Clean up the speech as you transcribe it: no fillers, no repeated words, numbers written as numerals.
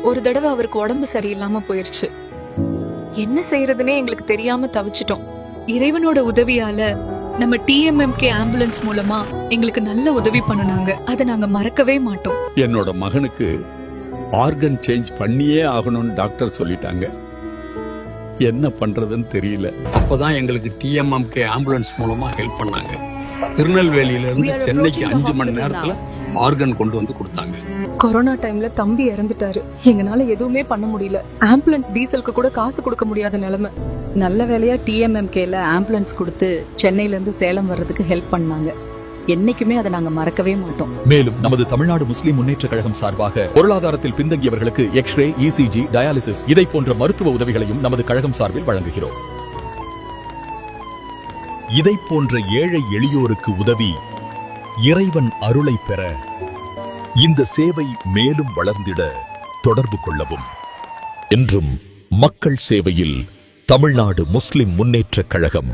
ஒரு தடவை அவருக்கு உடம்பு சரியில்லாம போயிருச்சு. என்ன செய்யறதுனே எங்களுக்கு தெரியாம தவிச்சிட்டோம். இறைவனோட உதவியால நம்ம TMMK ஆம்புலன்ஸ் மூலமா எங்களுக்கு நல்ல உதவி பண்ணுனாங்க. அதை நாங்க மறக்கவே மாட்டோம். என்னோட மகனுக்கு ஆர்கன் சேஞ்ச் பண்ணியே ஆகணும்னு டாக்டர் சொல்லிட்டாங்க. என்ன பண்றதுன்னு தெரியல. அப்பதான் எங்களுக்கு TMMK ஆம்புலன்ஸ் மூலமா ஹெல்ப் பண்ணாங்க. திருநெல்வேலியில இருந்து சென்னைக்கு 5 மணி நேரத்துல ஆர்கன் கொண்டு வந்து கொடுத்தாங்க. கொரோனா டைம்ல தம்பி இறந்துட்டாரு. எங்கனால எதுவுமே பண்ண முடியல. ஆம்புலன்ஸ் டீசலுக்கு கூட காசு கொடுக்க முடியாத நிலைமை. நல்ல வேலையா TMMKல ஆம்புலன்ஸ் கொடுத்து சென்னையில இருந்து சேலம் வர்றதுக்கு ஹெல்ப் பண்ணாங்க. என்னைக்குமே அதை நாங்க மறக்கவே மாட்டோம். மேலும் நமது தமிழ்நாடு முஸ்லிம் முன்னேற்ற கழகம் சார்பாக பொருளாதாரத்தில் பின்தங்கியவர்களுக்கு எக்ஸ்ரே, ECG, டயாலிசிஸ் இதை போன்ற மருத்துவ உதவிகளையும் நமது கழகம் சார்பில் வழங்குகிறோம். இதை போன்ற ஏழை எளியோருக்கு உதவி இறைவன் அருளை பெற இந்த சேவை மேலும் வளர்ந்திட தொடர்பு கொள்ளவும். என்றும் மக்கள் சேவையில் தமிழ்நாடு முஸ்லிம் முன்னேற்ற கழகம்.